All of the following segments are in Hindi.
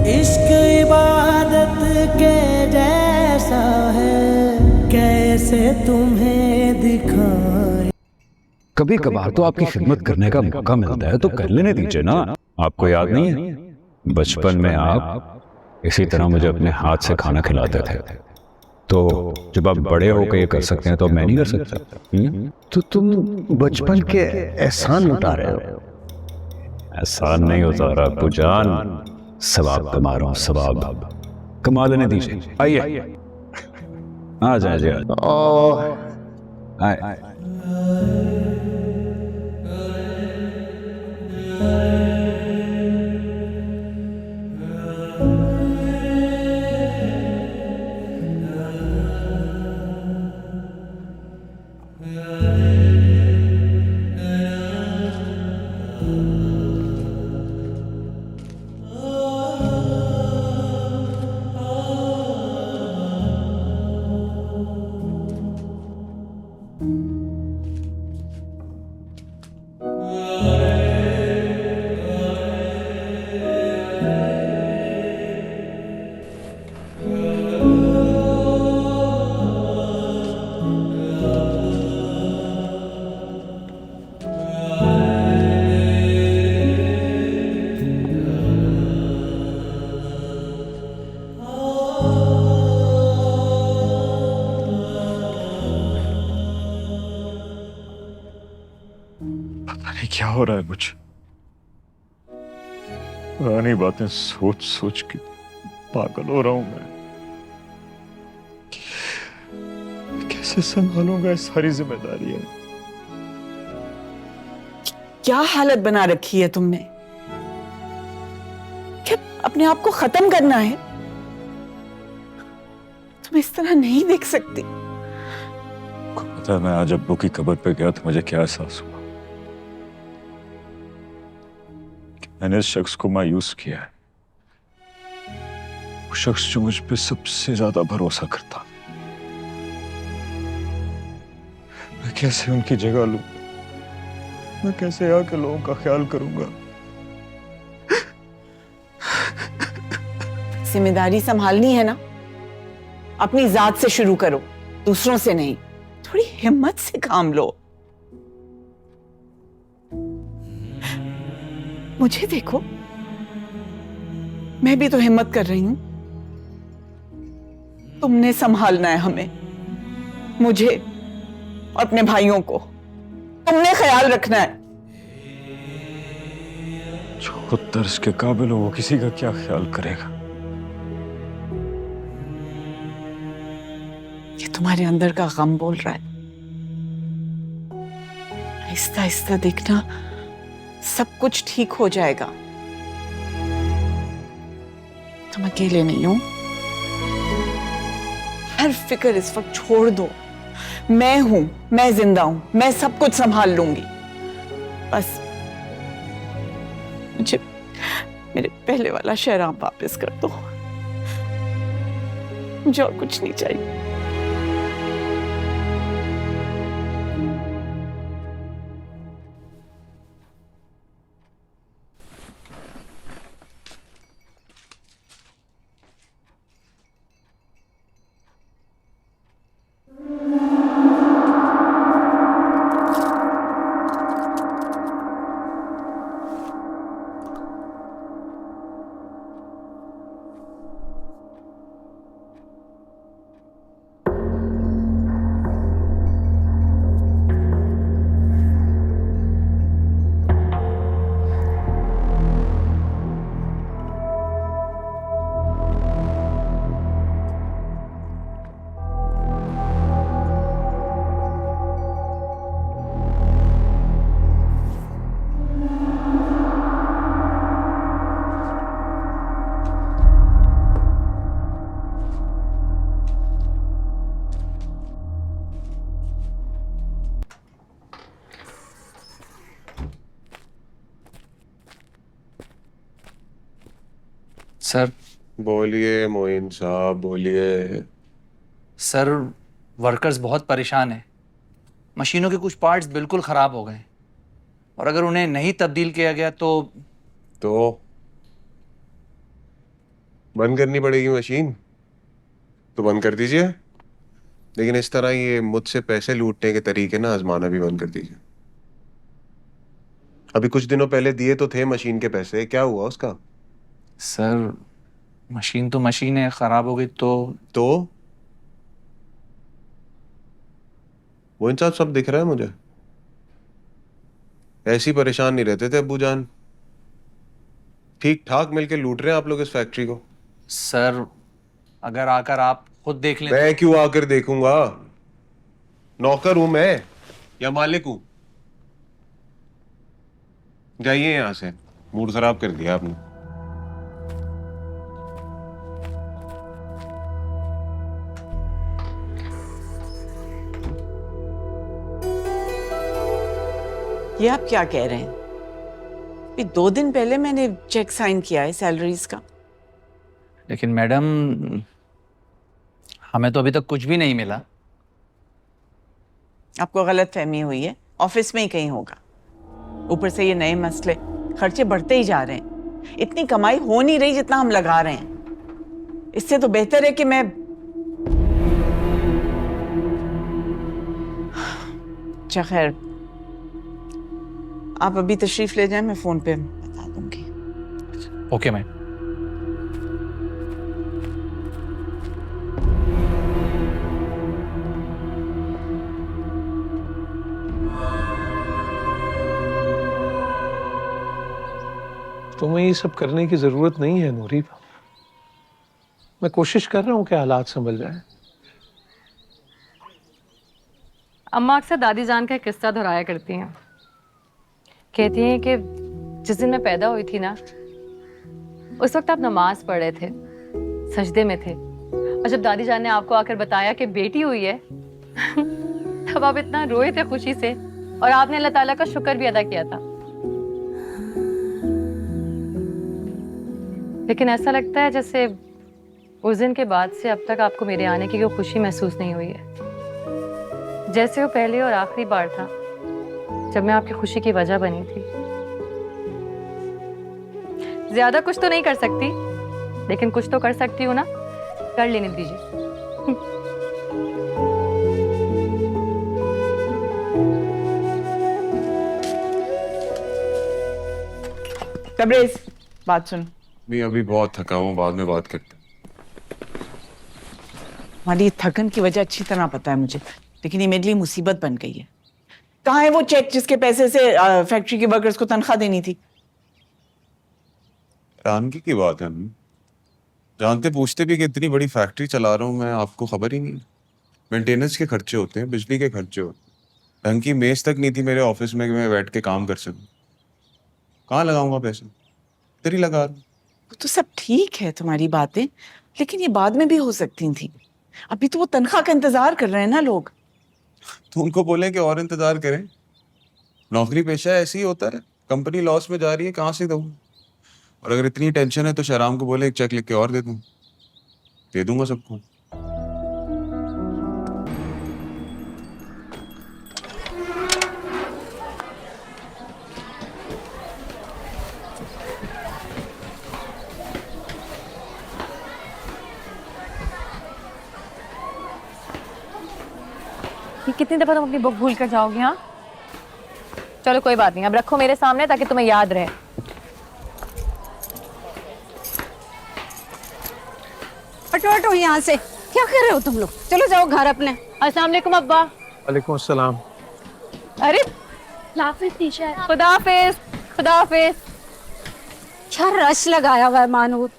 इश्क इबादत के जैसा है, कैसे तुम्हें दिखाएं। कभी कभार तो आपकी खिदमत करने का मौका मिलता है तो कर लेने दीजिए ना। आपको याद नहीं है बचपन में आप इसी तरह मुझे अपने हाथ से खाना खिलाते थे, तो जब आप बड़े होकर ये कर सकते हैं तो मैं नहीं कर सकता? तो तुम बचपन के एहसान लुटा रहे हो। एहसान नहीं होता रहा अब्बू जान, सवाब कमा रहा हूं, सवाब कमा लेने दीजिए। आइए आ जाए जी, आए। नहीं क्या हो रहा है मुझे, पुरानी बातें सोच सोच के पागल हो रहा हूं मैं। कैसे संभालूंगा इस सारी जिम्मेदारियां। क्या हालत बना रखी है तुमने? क्या अपने आप को खत्म करना है? तुम इस तरह नहीं देख सकती। पता है मैं आज अब्बू की कब्र पे गया तो मुझे क्या एहसास हुआ कि मैंने इस शख्स को मायूस किया है, वो शख्स जो मुझ पे सबसे ज्यादा भरोसा करता। मैं कैसे उनकी जगह लूं? मैं कैसे यहाँ के लोगों का ख्याल करूंगा? जिम्मेदारी संभालनी है ना, अपनी जात से शुरू करो, दूसरों से नहीं। थोड़ी हिम्मत से काम लो। मुझे देखो, मैं भी तो हिम्मत कर रही हूं। तुमने संभालना है हमें, मुझे, अपने भाइयों को तुमने ख्याल रखना है। जो खुद तर्स के काबिल हो वो किसी का क्या ख्याल करेगा? ये तुम्हारे अंदर का गम बोल रहा है। आहिस्ता आहिस्ता देखना, सब कुछ ठीक हो जाएगा। तुम अकेले नहीं हो। हर फिक्र इस वक्त छोड़ दो। मैं हूं, मैं जिंदा हूं, मैं सब कुछ संभाल लूंगी। बस मुझे मेरे पहले वाला शहराम वापस कर दो। मुझे और कुछ नहीं चाहिए। सर। बोलिए मोइन साहब, बोलिए। सर, वर्कर्स बहुत परेशान हैं। मशीनों के कुछ पार्ट्स बिल्कुल ख़राब हो गए और अगर उन्हें नहीं तब्दील किया गया तो बंद करनी पड़ेगी मशीन तो बंद कर दीजिए, लेकिन इस तरह ये मुझसे पैसे लूटने के तरीके ना आजमाना भी बंद कर दीजिए। अभी कुछ दिनों पहले दिए तो थे मशीन के पैसे, क्या हुआ उसका? सर मशीन तो मशीन है, खराब हो गई तो वो इन सब दिख रहा है मुझे। ऐसी परेशान नहीं रहते थे अब्बू जान, ठीक ठाक मिलके लूट रहे हैं आप लोग इस फैक्ट्री को। सर अगर आकर आप खुद देख लें मैं क्यों आकर देखूंगा? नौकर हूं मैं या मालिक हूं? जाइए यहां से, मूड खराब कर दिया आपने। ये आप क्या कह रहे हैं? अभी 2 दिन पहले मैंने चेक साइन किया है सैलरीज का। लेकिन मैडम हमें तो अभी तक कुछ भी नहीं मिला। आपको गलत फहमी हुई है, ऑफिस में ही कहीं होगा। ऊपर से ये नए मसले, खर्चे बढ़ते ही जा रहे हैं। इतनी कमाई हो नहीं रही जितना हम लगा रहे हैं। इससे तो बेहतर है कि मैं अच्छा खैर, आप अभी तशरीफ ले जाएं, मैं फोन पे बता दूंगी। Okay ma'am. तुम्हें ये सब करने की जरूरत नहीं है नूरी। मैं कोशिश कर रहा हूं कि हालात संभल जाएं। अम्मा अक्सर दादी जान का एक किस्सा दोहराया करती हैं। कहती हैं कि जिस दिन मैं पैदा हुई थी ना, उस वक्त आप नमाज पढ़ रहे थे, सजदे में थे, और जब दादी जान ने आपको आकर बताया कि बेटी हुई है तब आप इतना रोए थे खुशी से, और आपने अल्लाह ताला का शुक्र भी अदा किया था। लेकिन ऐसा लगता है जैसे उस दिन के बाद से अब तक आपको मेरे आने की कोई खुशी महसूस नहीं हुई है। जैसे वो पहले और आखिरी बार था जब मैं आपकी खुशी की वजह बनी थी। ज्यादा कुछ तो नहीं कर सकती, लेकिन कुछ तो कर सकती हूँ ना, कर लेने दीजिए। तबरेज, बात सुन। मैं अभी बहुत थका हूँ, बाद में बात करते हैं। हमारी थकन की वजह अच्छी तरह पता है मुझे, लेकिन ये मेरे लिए मुसीबत बन गई है। कहाँ है वो चेक जिसके पैसे से फैक्ट्री के वर्कर्स को तनख्वाह देनी थी? हैरानगी की बात है, जानते पूछते भी कि इतनी बड़ी फैक्ट्री चला रहा हूँ मैं, आपको खबर ही नहीं। मेंटेनेंस के खर्चे होते हैं, बिजली के खर्चे होते हैं, ढंग की मेज तक नहीं थी मेरे ऑफिस में कि मैं बैठ के काम कर सकूं। कहाँ लगाऊंगा पैसे? इधर ही लगा रहा हूं। वो तो सब ठीक है तुम्हारी बातें, लेकिन ये बाद में भी हो सकती थी। अभी तो वो तनख्वाह का इंतजार कर रहे हैं ना लोग। तो उनको बोले कि और इंतजार करें, नौकरी पेशा ऐसे ही होता है। कंपनी लॉस में जा रही है, कहाँ से दूँ? और अगर इतनी टेंशन है तो शहराम को बोले एक चेक लिख के और दे दूंगा सबको। ये कितनी दफा तुम अपनी बुक भूल कर जाओगे? हाँ चलो कोई बात नहीं, अब रखो मेरे सामने ताकि तुम्हें याद रहे। हटो हटो यहाँ से, क्या कर रहे हो तुम लोग? चलो जाओ घर अपने। अस्सलाम वालेकुम अब्बा। वालेकुम अस्सलाम। अरे खुदा हाफिज, खुदा हाफिज। क्या रश लगाया हुआ है मानूर,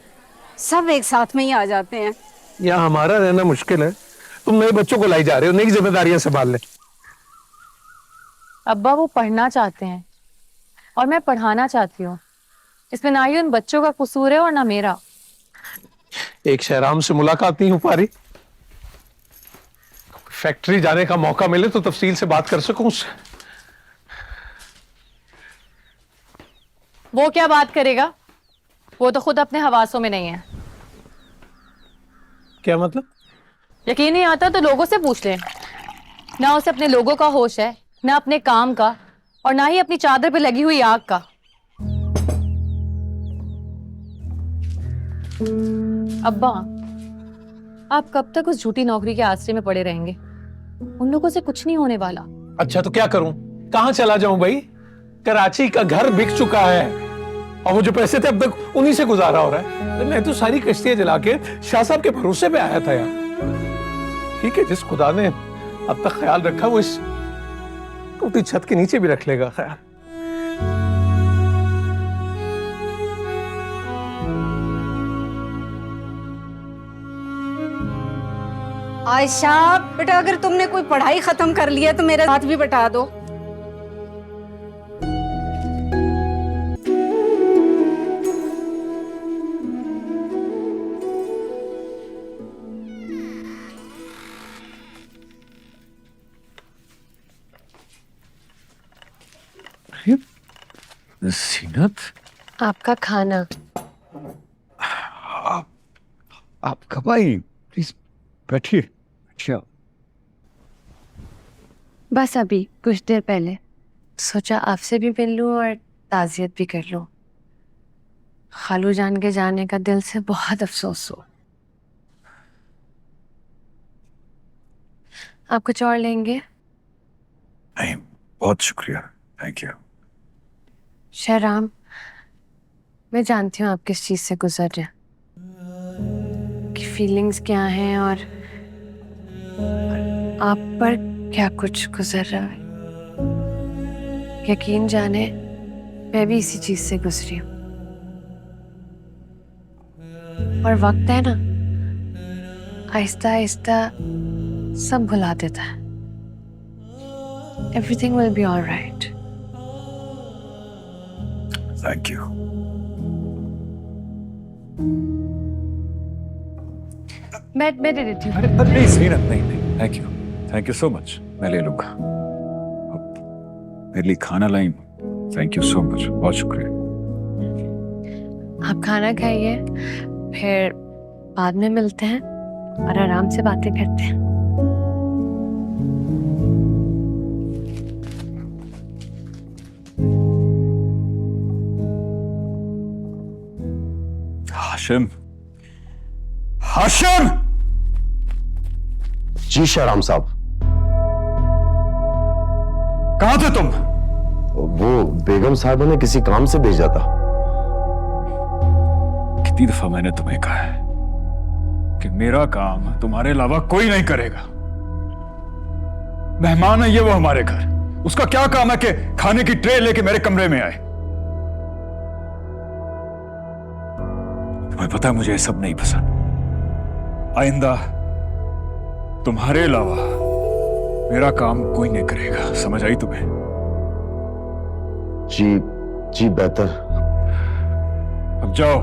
सब एक साथ में ही आ जाते हैं। यहाँ हमारा रहना मुश्किल है, तुम नए बच्चों को लाई जा रहे हो, नई जिम्मेदारियां संभाल ले। अब्बा वो पढ़ना चाहते हैं और मैं पढ़ाना चाहती हूँ, इसमें ना ही उन बच्चों का कसूर है और ना मेरा। एक शहराम से मुलाकात नहीं हो पा रही, फैक्ट्री जाने का मौका मिले तो तफसील से बात कर सकूं उससे। वो क्या बात करेगा, वो तो खुद अपने हवासों में नहीं है। क्या मतलब? यकीन नहीं आता तो लोगों से पूछ लें। ना उसे अपने लोगों का होश है, ना अपने काम का, और ना ही अपनी चादर पे लगी हुई आग का। अब्बा, आप कब तक उस झूठी नौकरी के आश्रय में पड़े रहेंगे? उन लोगों से कुछ नहीं होने वाला। अच्छा तो क्या करूं? कहां चला जाऊं भाई? कराची का घर बिक चुका है और वो जो पैसे थे अब तक उन्हीं से गुजारा हो रहा है। मैं तो सारी कश्तियां जला के शाह साहब के भरोसे पे आया था यार। ठीक है, जिस खुदा ने अब तक ख्याल रखा वो इस टूटी छत के नीचे भी रख लेगा ख्याल। आयशा बेटा, अगर तुमने कोई पढ़ाई खत्म कर लिया तो मेरे साथ भी बैठा दो। सीनत, आपका खाना। आप कब आई? प्लीज बैठिए। अच्छा, बस अभी कुछ देर पहले सोचा आपसे भी मिल लूं और ताज़ियत भी कर लूं। खालू जान के जाने का दिल से बहुत अफसोस हो। आप कुछ और लेंगे? नहीं, बहुत शुक्रिया, थैंक यू। शहराम, मैं जानती हूँ आप किस चीज से गुजर रहे हैं, कि फीलिंग्स क्या हैं और आप पर क्या कुछ गुजर रहा है। यकीन जाने मैं भी इसी चीज से गुजरी हूँ। और वक्त है ना, आहिस्ता आहिस्ता सब भुला देता है। Everything will be alright. Thank you. मैं दे देती हूँ। अरे नहीं सीनत, नहीं, थैंक यू सो मच, मैं ले लूंगा। मेरे लिए खाना लाई, थैंक यू सो मच, बहुत शुक्रिया। आप खाना खाइए, फिर बाद में मिलते हैं और आराम से बातें करते हैं। हाशिम, हाशिम! जी शहराम साहब। कहां थे तुम? वो बेगम साहिबा ने किसी काम से भेजा था। कितनी दफा मैंने तुम्हें कहा है कि मेरा काम तुम्हारे अलावा कोई नहीं करेगा। मेहमान है ये वो हमारे घर, उसका क्या काम है कि खाने की ट्रे लेके मेरे कमरे में आए? तुम्हें पता है मुझे ये सब नहीं पसंद। आइंदा तुम्हारे अलावा मेरा काम कोई नहीं करेगा, समझ आई तुम्हें? जी बेहतर। अब जाओ।